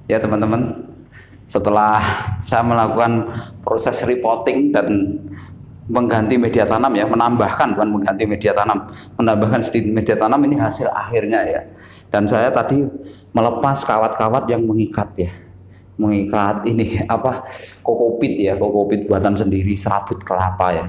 Ya teman-teman, setelah saya melakukan proses repotting dan mengganti media tanam ya, menambahkan bukan mengganti media tanam, menambahkan sedikit media tanam, ini hasil akhirnya ya. Dan saya tadi melepas kawat-kawat yang mengikat ya, mengikat ini apa, kokopit ya, kokopit buatan sendiri, serabut kelapa ya.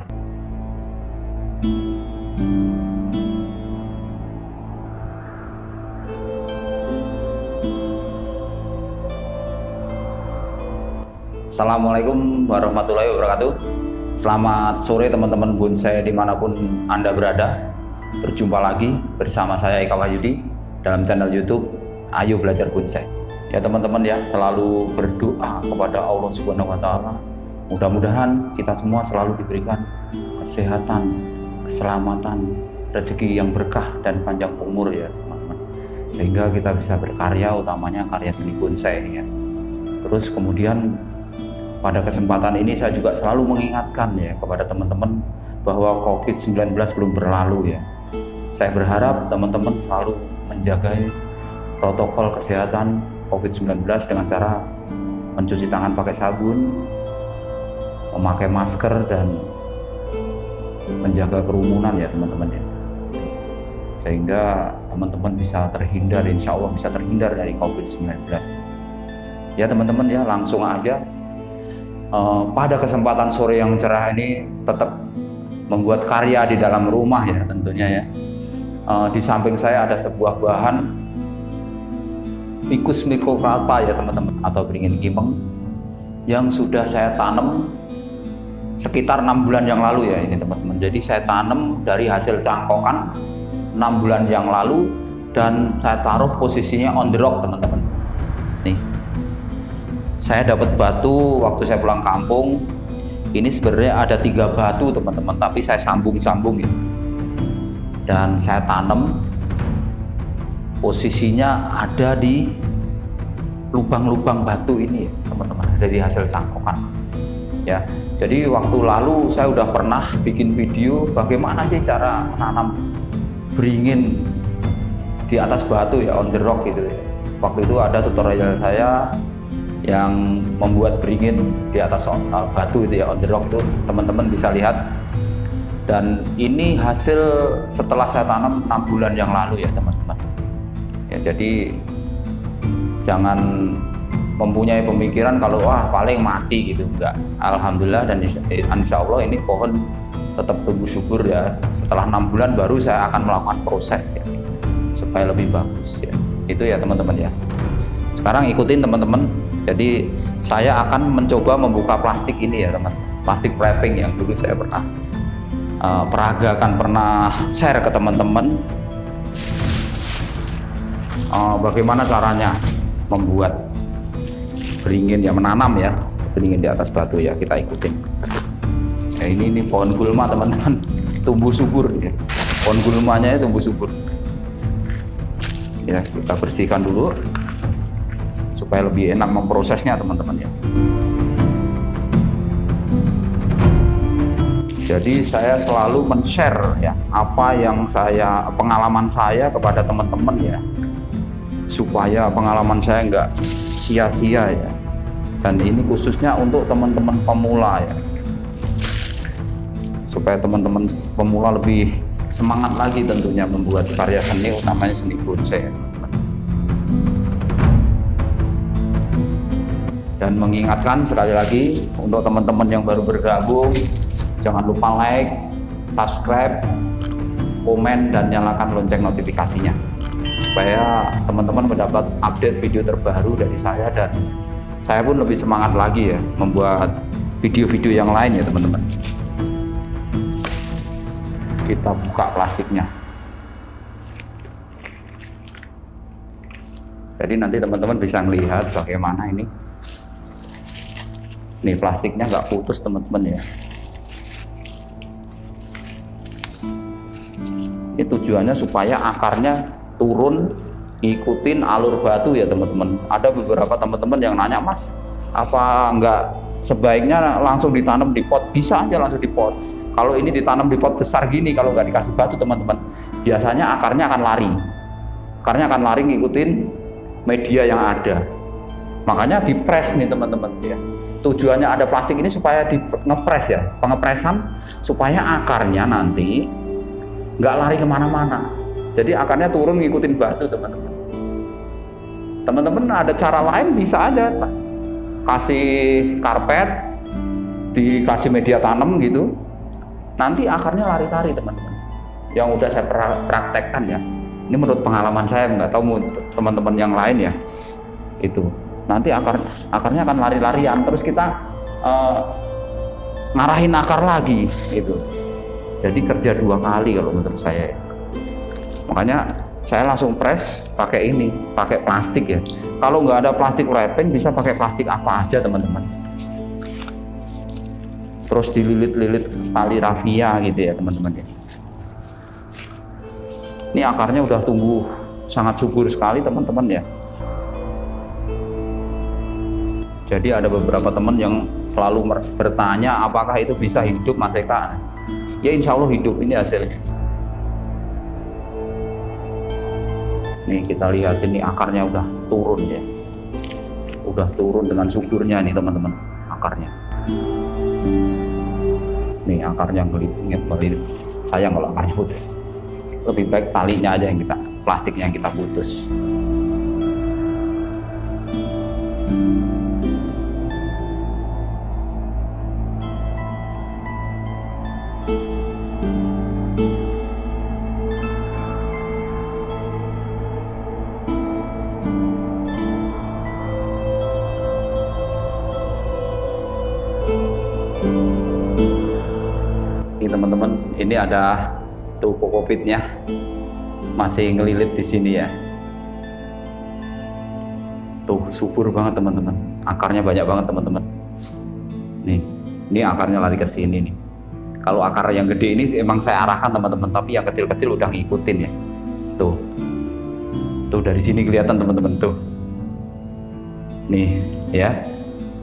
Assalamualaikum warahmatullahi wabarakatuh. Selamat sore teman-teman bonsai dimanapun Anda berada. Berjumpa lagi bersama saya Eka Wahyudi dalam channel YouTube Ayo Belajar Bonsai. Ya teman-teman ya, selalu berdoa kepada Allah Subhanahu wa Ta'ala. Mudah-mudahan kita semua selalu diberikan kesehatan, keselamatan, rezeki yang berkah dan panjang umur ya teman-teman. Sehingga kita bisa berkarya, utamanya karya seni bonsai ya. Terus kemudian pada kesempatan ini saya juga selalu mengingatkan ya kepada teman-teman bahwa COVID-19 belum berlalu ya. Saya berharap teman-teman selalu menjaga protokol kesehatan COVID-19 dengan cara mencuci tangan pakai sabun, memakai masker, dan menjaga kerumunan ya teman-teman ya. Sehingga teman-teman bisa terhindar, insya Allah bisa terhindar dari COVID-19. Ya teman-teman ya, langsung aja. Pada kesempatan sore yang cerah ini tetap membuat karya di dalam rumah ya tentunya ya. Di samping saya ada sebuah bahan ficus microcrapa ya teman-teman, atau beringin kimeng, yang sudah saya tanam sekitar 6 bulan yang lalu ya ini teman-teman. Jadi saya tanam dari hasil cangkokan 6 bulan yang lalu, dan saya taruh posisinya on the rock teman-teman. Nih, saya dapat batu waktu saya pulang kampung. Ini sebenarnya ada 3 batu teman-teman, tapi saya sambung-sambung ya. Dan saya tanam, posisinya ada di lubang-lubang batu ini ya teman-teman, dari hasil cangkokan ya. Jadi waktu lalu saya udah pernah bikin video bagaimana sih cara menanam beringin di atas batu ya, on the rock gitu ya. Waktu itu ada tutorial saya yang membuat beringin di atas batu itu ya, on the rock itu, teman-teman bisa lihat. Dan ini hasil setelah saya tanam 6 bulan yang lalu ya teman-teman ya. Jadi jangan mempunyai pemikiran kalau wah paling mati gitu, enggak. Alhamdulillah, dan insya Allah ini pohon tetap tumbuh subur ya. Setelah 6 bulan baru saya akan melakukan proses ya, supaya lebih bagus ya. Itu ya teman-teman ya. Sekarang ikutin teman-teman. Jadi saya akan mencoba membuka plastik ini ya teman, plastik wrapping yang dulu saya pernah peragakan, pernah share ke teman-teman bagaimana caranya membuat beringin ya, menanam ya beringin di atas batu ya. Kita ikutin ya. Ini pohon gulma teman-teman, tumbuh subur ya. Pohon gulmanya tumbuh subur ya. Kita bersihkan dulu supaya lebih enak memprosesnya teman-teman ya. Jadi saya selalu men-share ya apa yang pengalaman saya kepada teman-teman ya, supaya pengalaman saya nggak sia-sia ya. Dan ini khususnya untuk teman-teman pemula ya, supaya teman-teman pemula lebih semangat lagi tentunya membuat karya seni, utamanya seni bonsai ya. Dan mengingatkan sekali lagi untuk teman-teman yang baru bergabung, jangan lupa like, subscribe, komen, dan nyalakan lonceng notifikasinya supaya teman-teman mendapat update video terbaru dari saya, dan saya pun lebih semangat lagi ya membuat video-video yang lain ya teman-teman. Kita buka plastiknya. Jadi nanti teman-teman bisa melihat bagaimana ini. Nih plastiknya nggak putus teman-teman ya. Ini tujuannya supaya akarnya turun ikutin alur batu ya teman-teman. Ada beberapa teman-teman yang nanya, Mas, apa nggak sebaiknya langsung ditanam di pot? Bisa aja langsung di pot. Kalau ini ditanam di pot besar gini, kalau nggak dikasih batu teman-teman, biasanya akarnya akan lari. Akarnya akan lari ngikutin media yang ada. Makanya dipres nih teman-teman ya. Tujuannya ada plastik ini supaya di ngepres ya, pengepresan supaya akarnya nanti nggak lari kemana-mana. Jadi akarnya turun ngikutin batu teman-teman. Teman-teman ada cara lain bisa aja kasih karpet, dikasih media tanam gitu, nanti akarnya lari-lari teman-teman. Yang udah saya praktekkan ya. Ini menurut pengalaman saya, nggak tahu teman-teman yang lain ya. Itu nanti akarnya akan lari-larian, terus kita ngarahin akar lagi itu. Jadi kerja 2 kali kalau menurut saya. Makanya saya langsung press pakai ini, pakai plastik ya. Kalau nggak ada plastik wrapping bisa pakai plastik apa aja teman-teman. Terus dililit-lilit tali rafia gitu ya teman-teman ya. Ini akarnya udah tumbuh sangat subur sekali teman-teman ya. Jadi ada beberapa teman yang selalu bertanya apakah itu bisa hidup Mas Eka. Ya insya Allah hidup, ini hasilnya. Nih kita lihat ini akarnya udah turun ya. Udah turun dengan suburnya nih teman-teman akarnya. Nih akarnya ngelilit. Sayang kalau akarnya putus. Lebih baik talinya aja yang plastiknya yang kita putus. Ini teman-teman, ini ada tuh kokopitnya masih ngelilit di sini ya. Tuh subur banget teman-teman, akarnya banyak banget teman-teman. Nih, ini akarnya lari ke sini nih. Kalau akar yang gede ini emang saya arahkan teman-teman, tapi yang kecil-kecil udah ngikutin ya. Tuh dari sini kelihatan teman-teman tuh. Nih ya,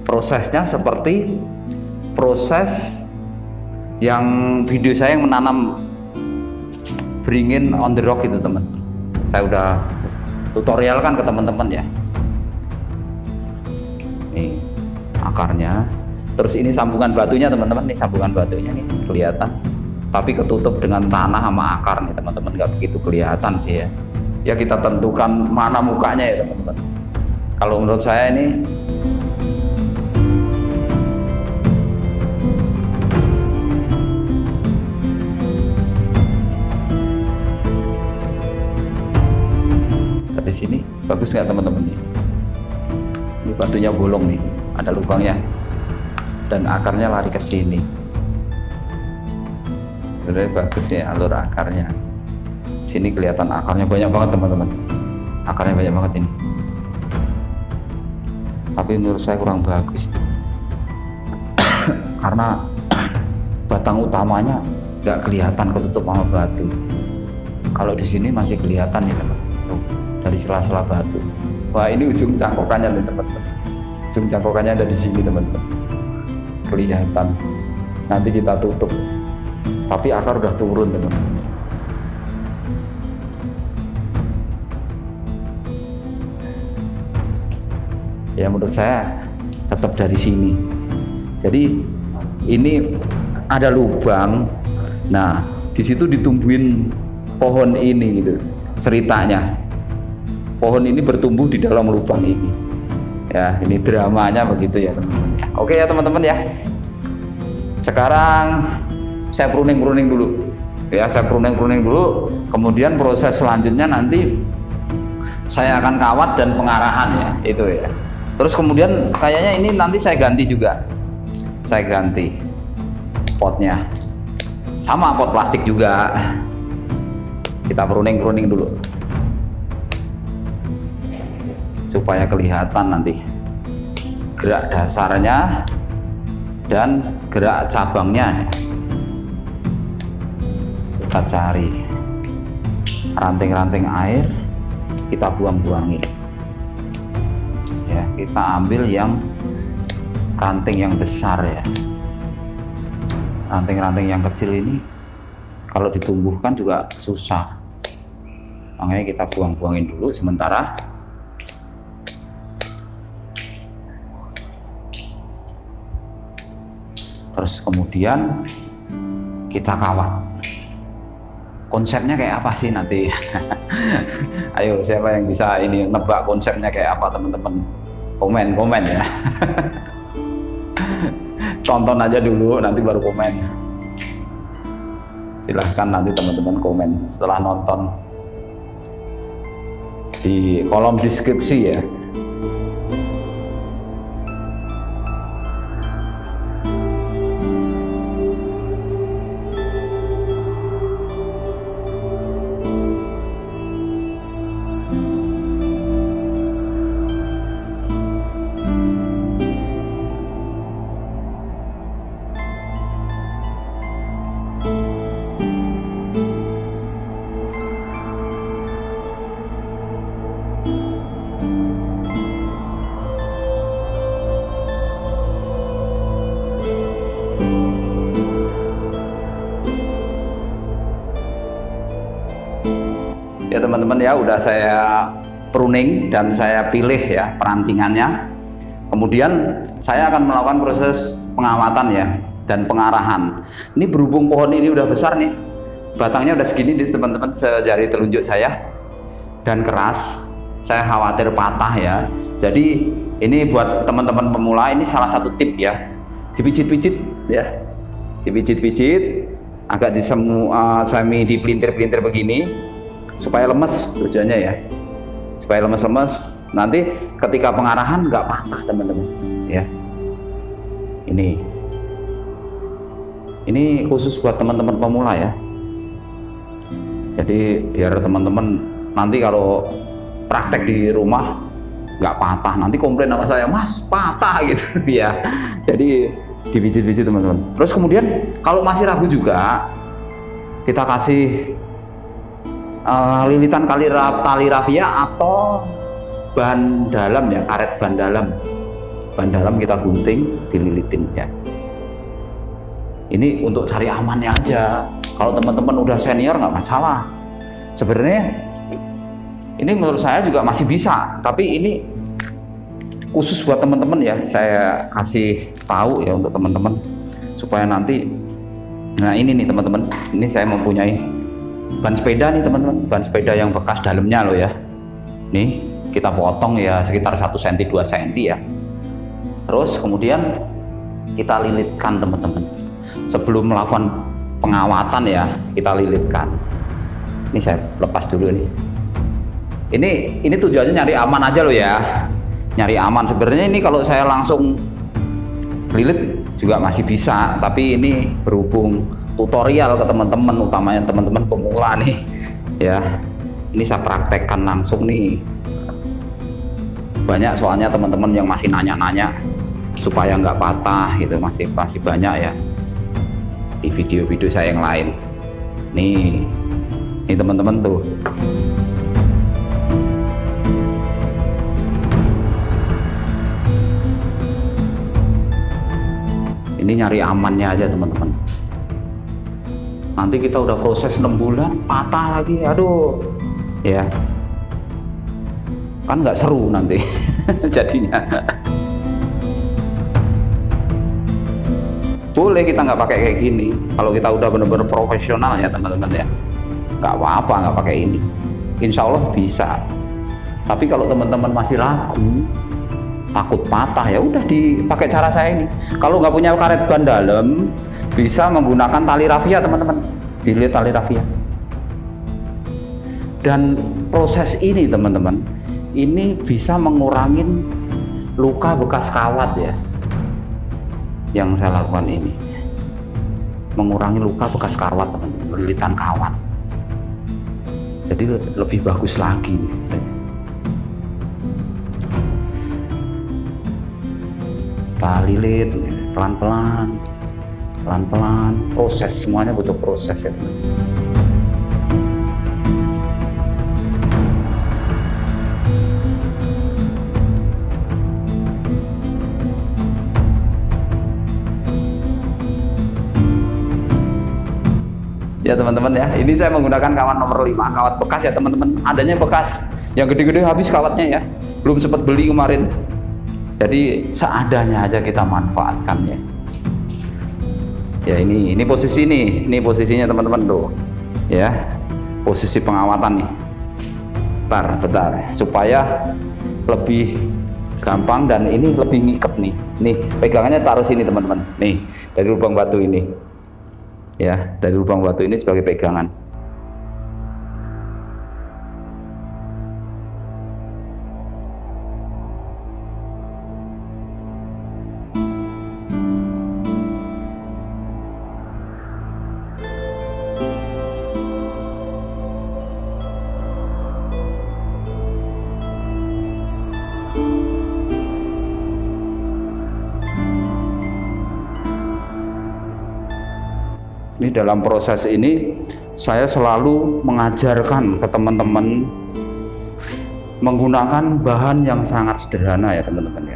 prosesnya seperti proses yang video saya yang menanam beringin on the rock itu teman. Saya udah tutorial kan ke teman-teman ya. Nih akarnya. Terus ini sambungan batunya teman-teman, nih sambungan batunya nih kelihatan. Tapi ketutup dengan tanah sama akar nih teman-teman, nggak begitu kelihatan sih ya. Ya kita tentukan mana mukanya ya teman-teman. Kalau menurut saya ini dari sini bagus nggak teman-teman nih? Ini batunya bolong nih, ada lubangnya dan akarnya lari ke sini. Sebenarnya bagus ya alur akarnya. Sini kelihatan akarnya banyak banget teman-teman. Akarnya banyak banget ini. Tapi menurut saya kurang bagus karena batang utamanya nggak kelihatan ketutup sama batu. Kalau di sini masih kelihatan nih teman-teman. Dari sela-sela batu. Wah ini ujung cangkokannya nih teman-teman. Ujung cangkokannya ada di sini teman-teman. Kelihatan. Nanti kita tutup. Tapi akar udah turun teman-teman. Ya menurut saya tetap dari sini. Jadi ini ada lubang. Nah di situ ditumbuhin pohon ini gitu. Ceritanya. Pohon ini bertumbuh di dalam lubang ini. Ya, ini dramanya begitu ya teman-teman. Oke ya teman-teman ya. Sekarang saya pruning dulu. Ya, saya pruning dulu. Kemudian proses selanjutnya nanti saya akan kawat dan pengarahan ya, itu ya. Terus kemudian kayaknya ini nanti saya ganti juga. Saya ganti potnya. Sama pot plastik juga. Kita pruning dulu. Supaya kelihatan nanti gerak dasarnya dan gerak cabangnya. Kita cari ranting-ranting air, kita buang-buangin ya. Kita ambil yang ranting yang besar ya. Ranting-ranting yang kecil ini kalau ditumbuhkan juga susah, makanya kita buang-buangin dulu sementara. Terus kemudian kita kawat. Konsepnya kayak apa sih nanti? Ayo, siapa yang bisa ini nebak konsepnya kayak apa, teman-teman? Komen ya. Tonton aja dulu, nanti baru komen. Silahkan nanti teman-teman komen setelah nonton di kolom deskripsi ya. Ya teman-teman ya, udah saya pruning dan saya pilih ya perantingannya. Kemudian saya akan melakukan proses pengawatan ya dan pengarahan. Ini berhubung pohon ini udah besar nih, batangnya udah segini nih teman-teman, sejari telunjuk saya, dan keras. Saya khawatir patah ya. Jadi ini buat teman-teman pemula, ini salah satu tip ya. Dipijit-pijit ya, dipijit-pijit, agak semi dipelintir-pelintir begini, supaya lemes tujuannya ya, supaya lemes-lemes. Nanti ketika pengarahan nggak patah teman-teman ya. Ini khusus buat teman-teman pemula ya. Jadi biar teman-teman nanti kalau praktek di rumah nggak patah, nanti komplain sama saya, mas patah gitu ya. Jadi dipijit-pijit teman-teman. Terus kemudian kalau masih ragu juga, kita kasih lilitan tali rafia atau ban dalam ya, karet ban dalam kita gunting, dililitin ya. Ini untuk cari amannya aja. Kalau teman-teman udah senior nggak masalah. Sebenarnya ini menurut saya juga masih bisa, tapi ini khusus buat teman-teman ya. Saya kasih tahu ya untuk teman-teman supaya nanti. Nah ini nih teman-teman, ini saya mempunyai ban sepeda nih teman-teman, ban sepeda yang bekas dalamnya loh ya. Nih kita potong ya sekitar 1 cm 2 cm ya. Terus kemudian kita lilitkan teman-teman. Sebelum melakukan pengawatan ya, kita lilitkan. Ini saya lepas dulu nih. Ini tujuannya nyari aman aja loh ya. Nyari aman. Sebenarnya ini kalau saya langsung lilit juga masih bisa, tapi ini berhubung tutorial ke teman-teman, utamanya teman-teman pemula nih ya, ini saya praktekkan langsung nih. Banyak soalnya teman-teman yang masih nanya-nanya supaya nggak patah gitu, masih banyak ya di video-video saya yang lain. Nih teman-teman tuh, ini nyari amannya aja teman-teman. Nanti kita udah proses 6 bulan patah lagi, aduh ya kan nggak seru nanti jadinya. Boleh kita nggak pakai kayak gini kalau kita udah bener-bener profesional ya teman-teman ya, nggak apa-apa nggak pakai ini, insya Allah bisa. Tapi kalau teman-teman masih ragu, takut patah, ya udah dipakai cara saya ini. Kalau nggak punya karet ban dalam, bisa menggunakan tali rafia teman-teman, dililit tali rafia. Dan proses ini teman-teman, ini bisa mengurangi luka bekas kawat ya. Yang saya lakukan ini mengurangi luka bekas kawat teman-teman, lilitan kawat. Jadi lebih bagus lagi nih sebenarnya. Kita lilit pelan-pelan, proses, semuanya butuh proses ya teman. Ya teman-teman ya, ini saya menggunakan kawat nomor 5, kawat bekas ya teman-teman. Adanya bekas, yang gede-gede habis kawatnya ya, belum sempat beli kemarin. Jadi seadanya aja kita manfaatkan ya. Ya ini posisi ini posisinya teman-teman tuh. Ya, posisi pengawatan nih. Bentar, supaya lebih gampang dan ini lebih ngiket nih. Nih, pegangannya taruh sini teman-teman. Nih, dari lubang batu ini. Ya, dari lubang batu ini sebagai pegangan. Ini dalam proses ini saya selalu mengajarkan ke teman-teman menggunakan bahan yang sangat sederhana ya teman-teman ya,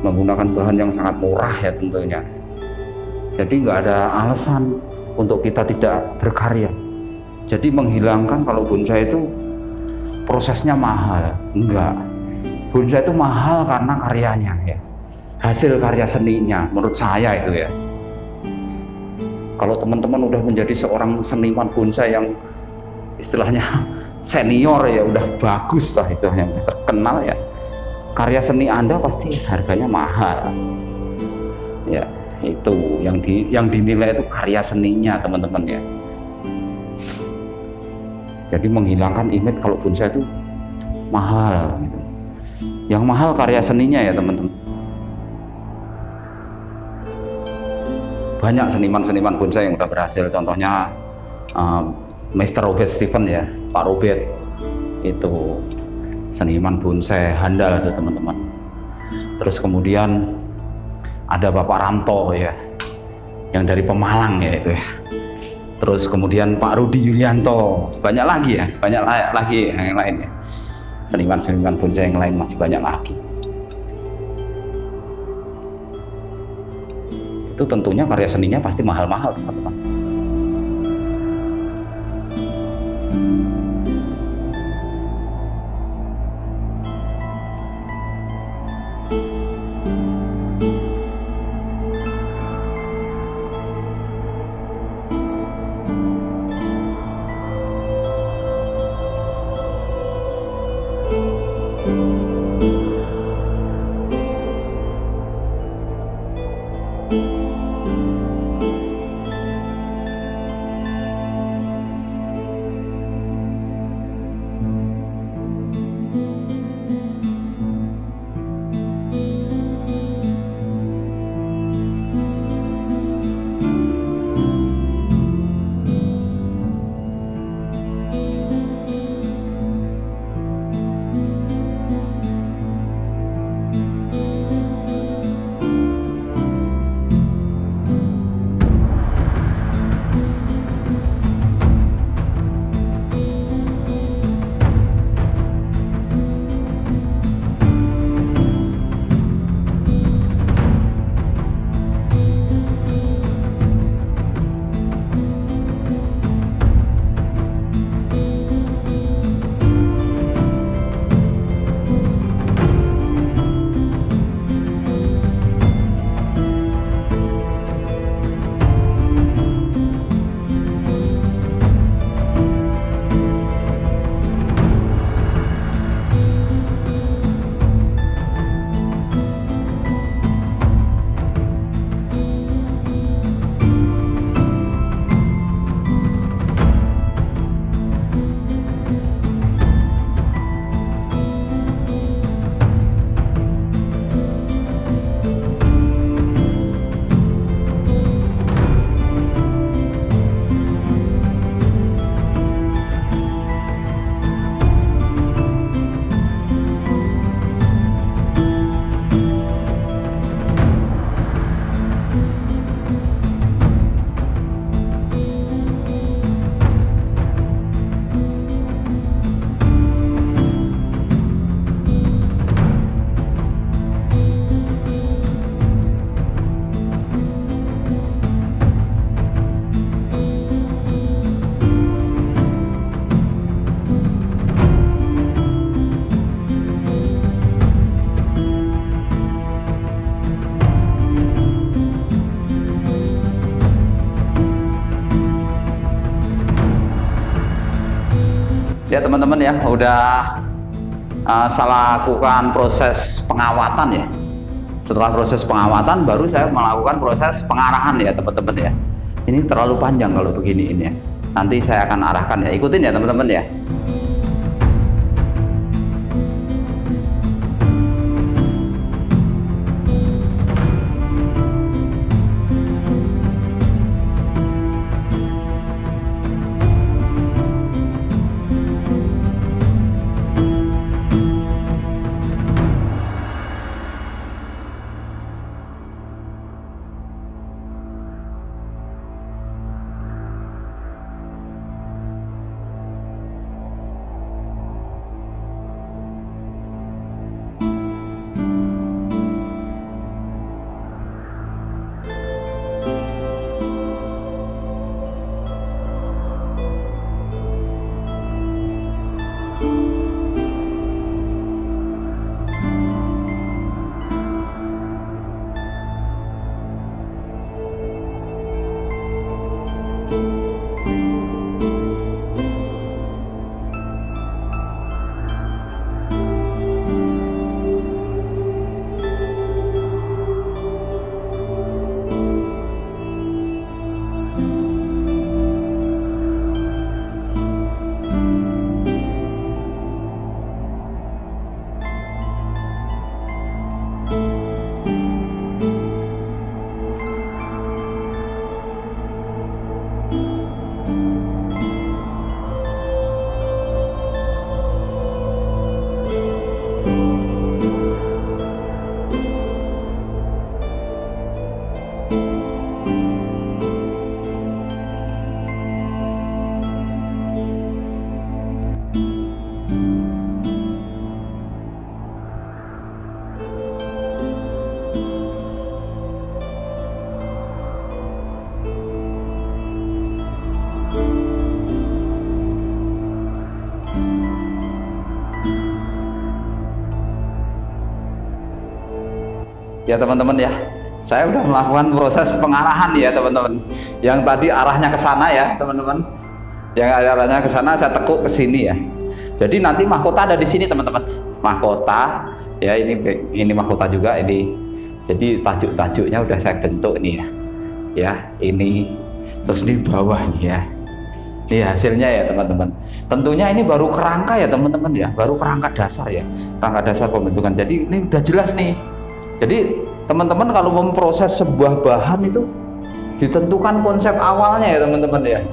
menggunakan bahan yang sangat murah ya tentunya. Jadi nggak ada alasan untuk kita tidak berkarya. Jadi menghilangkan kalau bonsai itu prosesnya mahal, enggak. Bonsai itu mahal karena karyanya ya, hasil karya seninya menurut saya itu ya. Kalau teman-teman udah menjadi seorang seniman bonsai yang istilahnya senior ya, udah bagus lah istilahnya, terkenal ya, karya seni Anda pasti harganya mahal. Ya, itu yang dinilai itu karya seninya teman-teman ya. Jadi menghilangkan image kalau bonsai itu mahal gitu. Yang mahal karya seninya ya teman-teman. Banyak seniman-seniman bonsai yang udah berhasil, contohnya Mr. Robert Stephen ya, Pak Robert itu seniman bonsai handal itu teman-teman. Terus kemudian ada Bapak Ramto ya, yang dari Pemalang ya itu ya. Terus kemudian Pak Rudi Yulianto, banyak lagi ya, banyak lagi yang lain ya, seniman-seniman bonsai yang lain masih banyak lagi. Itu tentunya karya seninya pasti mahal-mahal teman-teman. Ya teman-teman ya, udah saya lakukan proses pengawatan ya. Setelah proses pengawatan baru saya melakukan proses pengarahan ya teman-teman ya. Ini terlalu panjang kalau begini ini ya. Nanti saya akan arahkan ya, ikutin ya teman-teman ya. Ya teman-teman ya, saya udah melakukan proses pengarahan ya teman-teman. Yang tadi arahnya ke sana ya teman-teman. Yang arahnya ke sana saya tekuk ke sini ya. Jadi nanti mahkota ada di sini teman-teman. Mahkota ya, ini mahkota juga ini. Jadi tajuk-tajuknya udah saya bentuk nih ya. Ya, ini terus di bawah nih ya. Ini hasilnya ya teman-teman. Tentunya ini baru kerangka ya teman-teman ya, baru kerangka dasar ya. Kerangka dasar pembentukan. Jadi ini udah jelas nih. Jadi teman-teman kalau memproses sebuah bahan itu ditentukan konsep awalnya ya teman-teman ya,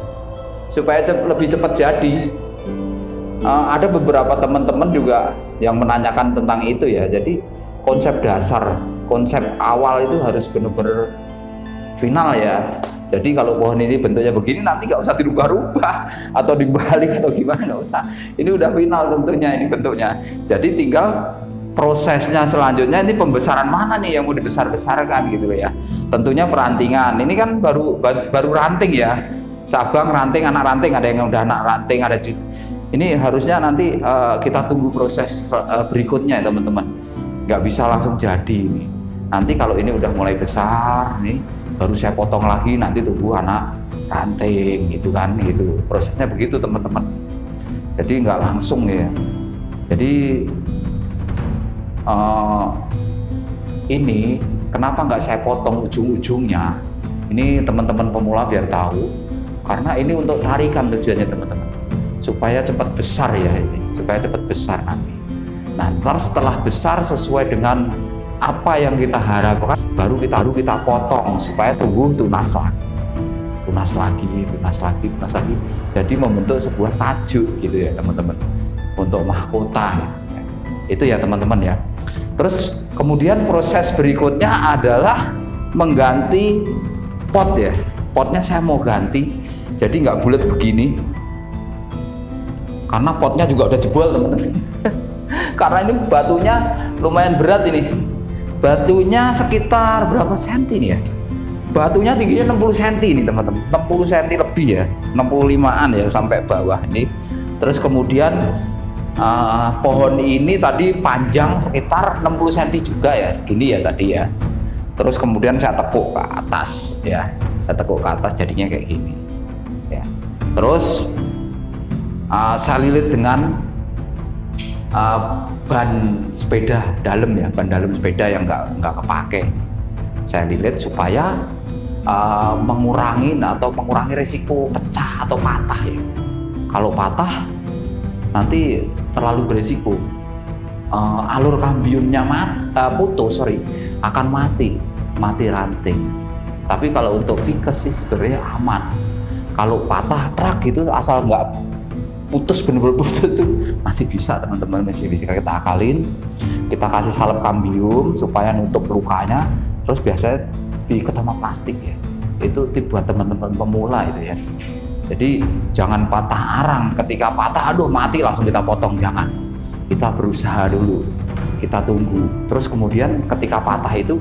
supaya lebih cepat jadi. Ada beberapa teman-teman juga yang menanyakan tentang itu ya. Jadi konsep dasar, konsep awal itu harus benar-benar final ya. Jadi kalau pohon ini bentuknya begini, nanti nggak usah dirubah-rubah atau dibalik atau gimana, nggak usah. Ini udah final tentunya ini bentuknya. Jadi tinggal prosesnya selanjutnya, ini pembesaran mana nih yang mau dibesar-besarkan gitu ya. Tentunya perantingan. Ini kan baru ranting ya. Cabang, ranting, anak ranting, ada yang udah anak ranting, ada ini harusnya nanti kita tunggu proses berikutnya ya teman-teman. Nggak bisa langsung jadi ini. Nanti kalau ini udah mulai besar nih, baru saya potong lagi, nanti tunggu anak ranting gitu kan, gitu. Prosesnya begitu teman-teman. Jadi nggak langsung ya. Jadi ini kenapa nggak saya potong ujung-ujungnya? Ini teman-teman pemula biar tahu, karena ini untuk tarikan tujuannya teman-teman, supaya cepat besar ya ini, supaya cepat besar nanti. Nah, ntar setelah besar sesuai dengan apa yang kita harapkan, baru kita potong supaya tumbuh tunas lagi. Jadi membentuk sebuah tajuk gitu ya teman-teman, untuk mahkota. Itu ya teman-teman ya. Terus kemudian proses berikutnya adalah mengganti pot ya. Potnya saya mau ganti, jadi nggak bulat begini, karena potnya juga udah jebol teman-teman. Karena ini batunya lumayan berat ini. Batunya sekitar berapa senti nih ya? Batunya tingginya 60 cm ini teman-teman, 60 cm lebih ya, 65an ya sampai bawah ini. Terus kemudian pohon ini tadi panjang sekitar 60 cm juga ya, segini ya tadi ya. Terus kemudian saya tekuk ke atas ya, saya tekuk ke atas jadinya kayak gini ya. Terus saya lilit dengan ban sepeda dalam ya, ban dalam sepeda yang nggak kepake. Saya lilit supaya mengurangi risiko pecah atau patah ya. Kalau patah nanti terlalu berisiko, alur kambionnya akan mati ranting. Tapi kalau untuk Vickers sih sebenarnya aman. Kalau patah truk gitu asal nggak putus, bener-bener putus tuh masih bisa teman-teman, masih bisa kita akalin, kita kasih salep kambium supaya nutup lukanya. Terus biasanya diikat sama plastik ya, itu tip buat teman-teman pemula itu ya. Jadi jangan patah arang, ketika patah aduh mati langsung kita potong, jangan. Kita berusaha dulu, kita tunggu, terus kemudian ketika patah itu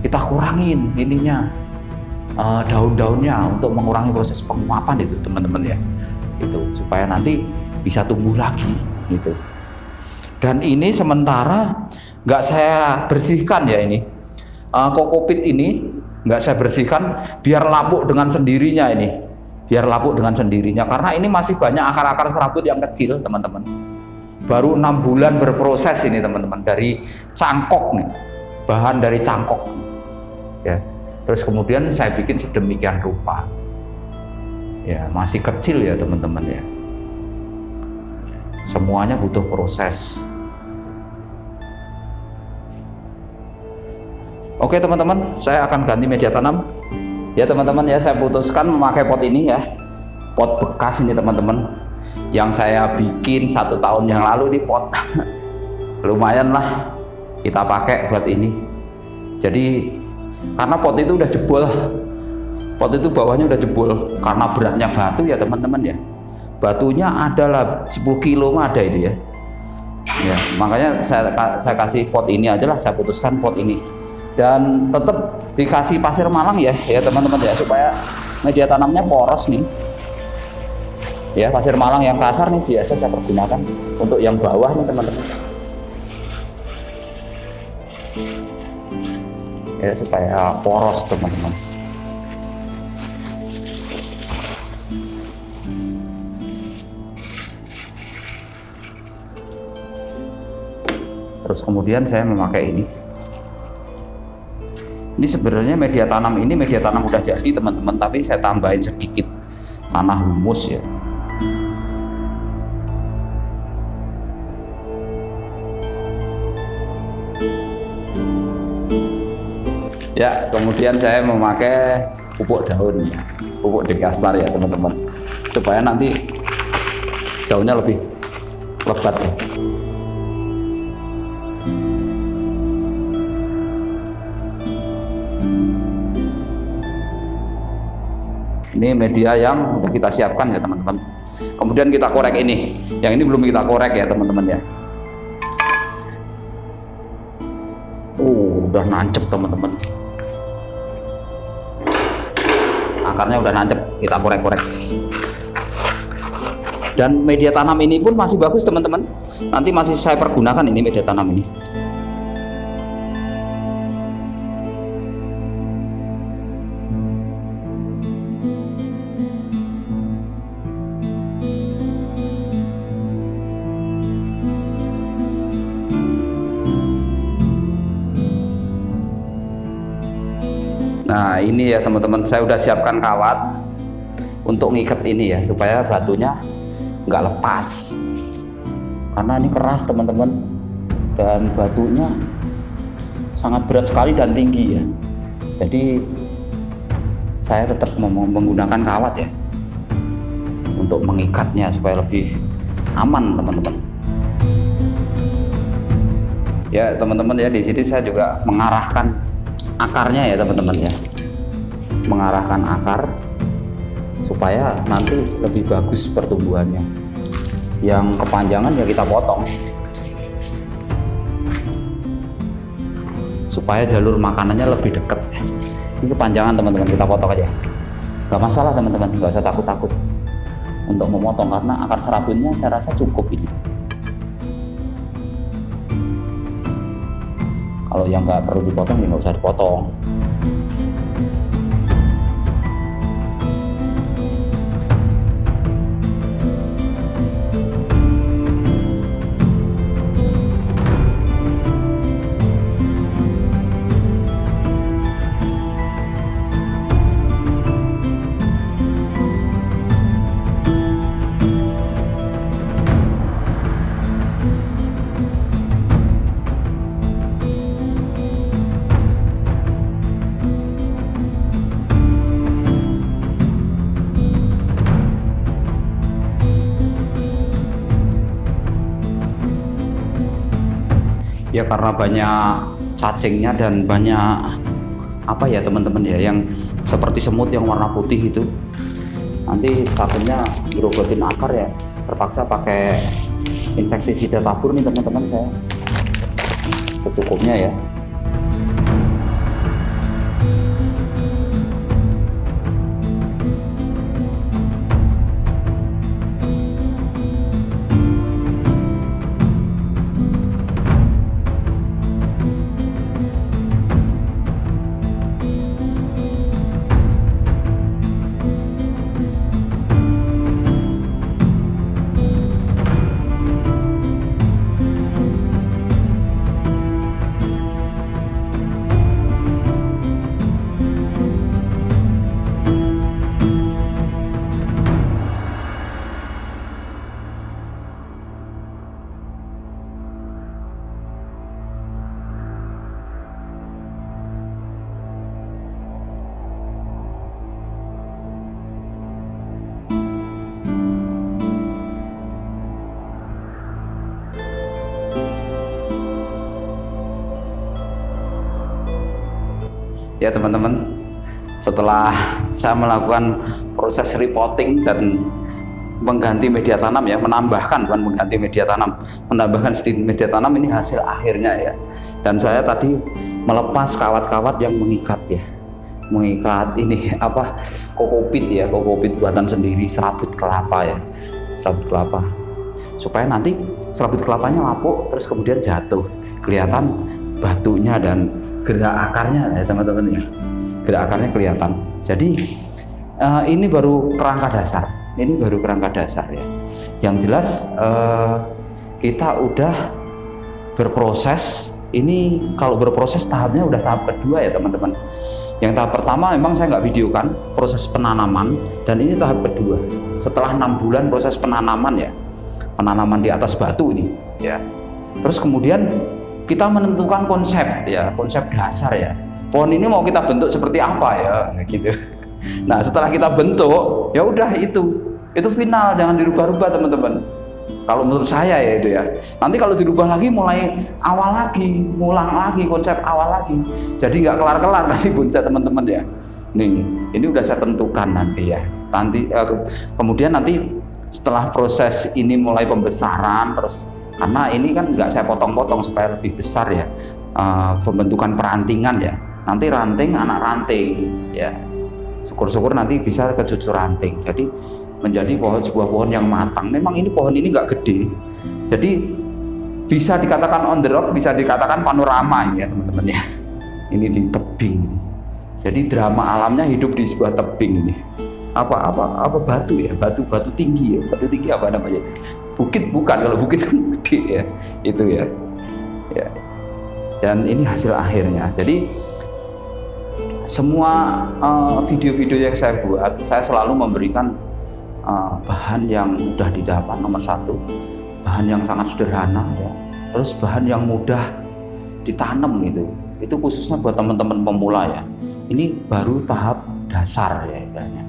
kita kurangin ininya, daun-daunnya untuk mengurangi proses penguapan itu teman-teman ya, itu supaya nanti bisa tumbuh lagi gitu. Dan ini sementara nggak saya bersihkan ya, ini kokopit ini nggak saya bersihkan biar lapuk dengan sendirinya ini, biar lapuk dengan sendirinya, karena ini masih banyak akar-akar serabut yang kecil teman-teman. Baru 6 bulan berproses ini teman-teman, dari cangkok nih, bahan dari cangkok ya. Terus kemudian saya bikin sedemikian rupa ya, masih kecil ya teman-teman ya, semuanya butuh proses. Oke teman-teman, saya akan ganti media tanam ya teman-teman ya. Saya putuskan memakai pot ini ya, pot bekas ini teman-teman, yang saya bikin 1 tahun yang lalu di pot. Lumayan lah kita pakai buat ini. Jadi karena pot itu udah jebol, pot itu bawahnya udah jebol karena beratnya batu ya teman-teman ya. Batunya adalah 10 kilo ada itu ya. Ya makanya saya kasih pot ini aja lah, saya putuskan pot ini. Dan tetap dikasih pasir malang ya teman-teman ya, supaya media tanamnya poros nih ya. Pasir malang yang kasar nih biasa saya pergunakan untuk yang bawah nih teman-teman ya, supaya poros teman-teman. Terus kemudian saya memakai ini. Ini sebenarnya media tanam udah jadi teman-teman, tapi saya tambahin sedikit tanah humus ya. Ya, kemudian saya memakai pupuk daun ya, pupuk dekastar ya teman-teman, supaya nanti daunnya lebih lebat ya. Ini media yang sudah kita siapkan ya teman-teman. Kemudian kita korek ini. Yang ini belum kita korek ya teman-teman ya. Udah nancep teman-teman. Akarnya udah nancep, kita korek-korek. Dan media tanam ini pun masih bagus teman-teman. Nanti masih saya pergunakan ini media tanam ini. Nah ini ya teman-teman, saya udah siapkan kawat untuk ngikat ini ya, supaya batunya nggak lepas, karena ini keras teman-teman, dan batunya sangat berat sekali dan tinggi ya. Jadi saya tetap menggunakan kawat ya untuk mengikatnya supaya lebih aman teman-teman. Ya teman-teman ya, di sini saya juga mengarahkan akarnya ya teman-teman ya, mengarahkan akar supaya nanti lebih bagus pertumbuhannya. Yang kepanjangan ya kita potong supaya jalur makanannya lebih dekat. Ini kepanjangan teman-teman, kita potong aja, nggak masalah teman-teman, nggak usah takut-takut untuk memotong, karena akar serabutnya saya rasa cukup ini. Kalau yang nggak perlu dipotong ya nggak usah dipotong. ya karena banyak cacingnya dan banyak apa ya teman-teman ya, yang seperti semut yang warna putih itu. Nanti takutnya gerogotin akar ya, terpaksa pakai insektisida tabur nih teman-teman saya, secukupnya ya. Ya teman-teman, setelah saya melakukan proses repotting dan mengganti media tanam ya, menambahkan, bukan mengganti media tanam, menambahkan sedikit media tanam, ini hasil akhirnya ya. Dan saya tadi melepas kawat-kawat yang mengikat ya, mengikat ini apa, kokopit ya, kokopit buatan sendiri, serabut kelapa ya, serabut kelapa, supaya nanti serabut kelapanya lapuk terus kemudian jatuh, kelihatan batunya dan gerak akarnya ya teman-teman ya, gerak akarnya kelihatan. Jadi ini baru kerangka dasar, ini baru kerangka dasar ya. Yang jelas kita udah berproses. Ini kalau berproses tahapnya udah tahap kedua ya teman-teman. Yang tahap pertama memang saya nggak videokan proses penanaman, dan ini tahap kedua. Setelah 6 bulan proses penanaman ya, penanaman di atas batu ini ya. Terus kemudian kita menentukan konsep ya, konsep dasar ya. Pohon ini mau kita bentuk seperti apa ya, gitu. Nah setelah kita bentuk, ya udah itu final, jangan dirubah-rubah teman-teman. Kalau menurut saya ya itu ya. Nanti kalau dirubah lagi mulai awal lagi, ngulang lagi konsep awal lagi. Jadi nggak kelar-kelar nanti bonsai teman-teman ya. Nih, ini udah saya tentukan nanti ya. Nanti kemudian nanti setelah proses ini mulai pembesaran terus. Karena ini kan nggak saya potong-potong supaya lebih besar ya, pembentukan perantingan ya. Nanti ranting, anak ranting ya. Syukur-syukur nanti bisa ke cucu ranting. Jadi menjadi sebuah pohon yang matang. Memang ini pohon ini nggak gede. Jadi bisa dikatakan on the rock, bisa dikatakan panorama ya teman-teman ya. Ini di tebing. Jadi drama alamnya hidup di sebuah tebing ini. Apa batu ya, batu tinggi ya, batu tinggi apa namanya? Bukit bukan, kalau bukit kan gede ya, itu ya. Ya. Dan ini hasil akhirnya. Jadi semua video-video yang saya buat, saya selalu memberikan bahan yang mudah didapat, nomor satu, bahan yang sangat sederhana ya. Terus bahan yang mudah ditanam gitu. Itu khususnya buat teman-teman pemula ya. Ini baru tahap dasar ya istilahnya.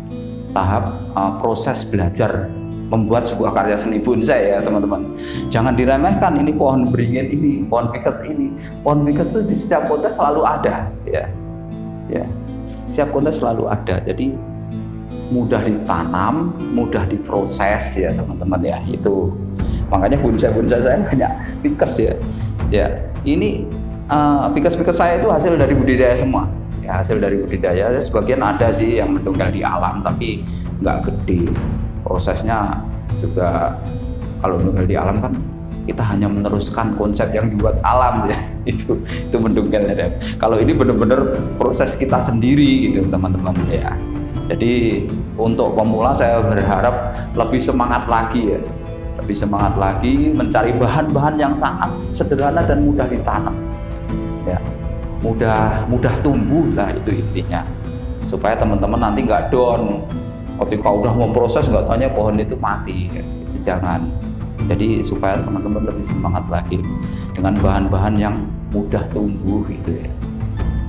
Tahap proses belajar membuat sebuah karya seni bonsai ya teman-teman. Jangan diremehkan, ini pohon beringin ini, pohon ficus ini. Pohon ficus itu di setiap kota selalu ada ya. Ya, setiap kota selalu ada. Jadi mudah ditanam, mudah diproses ya teman-teman ya. Itu makanya bonsai-bonsai saya banyak ficus ya. Ya, ini ficus-ficus saya itu hasil dari budidaya semua. Ya, hasil dari budidaya. Sebagian ada sih yang mendongkel di alam tapi nggak gede. Prosesnya juga kalau mendongkel di alam kan kita hanya meneruskan konsep yang dibuat alam ya. Itu mendongkelnya. Kalau ini benar-benar proses kita sendiri gitu teman-teman ya. Jadi untuk pemula saya berharap lebih semangat lagi ya, lebih semangat lagi mencari bahan-bahan yang sangat sederhana dan mudah ditanam ya, mudah tumbuh lah, itu intinya, supaya teman-teman nanti nggak down ketika udah mau proses nggak tanya pohon itu mati ya. Itu jangan. Jadi supaya teman-teman lebih semangat lagi dengan bahan-bahan yang mudah tumbuh gitu ya.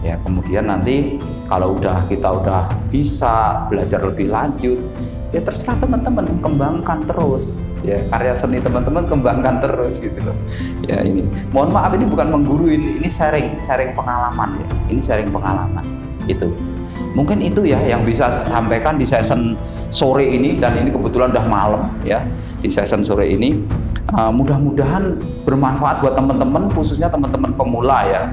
Ya, kemudian nanti kalau kita udah bisa belajar lebih lanjut, ya terserah teman-teman kembangkan terus. Ya, karya seni teman-teman kembangkan terus gitu loh. Ya ini, mohon maaf ini bukan menggurui, ini sharing pengalaman ya. Ini sharing pengalaman itu. Mungkin itu ya yang bisa saya sampaikan di session sore ini, dan ini kebetulan udah malam ya di session sore ini. Mudah-mudahan bermanfaat buat teman-teman, khususnya teman-teman pemula ya.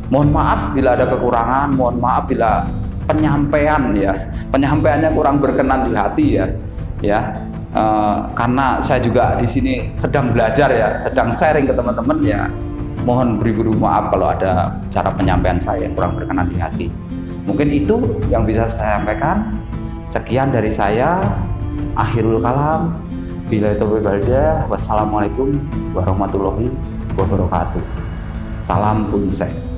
Mohon maaf bila ada kekurangan, mohon maaf bila penyampaiannya kurang berkenan di hati ya. Karena saya juga di sini sedang belajar ya, sedang sharing ke teman-teman ya. Mohon beri maaf kalau ada cara penyampaian saya yang kurang berkenan di hati. Mungkin itu yang bisa saya sampaikan. Sekian dari saya. Akhirul kalam. Billahi taufiq wal hidayah. Wassalamualaikum warahmatullahi wabarakatuh. Salam Bunsai.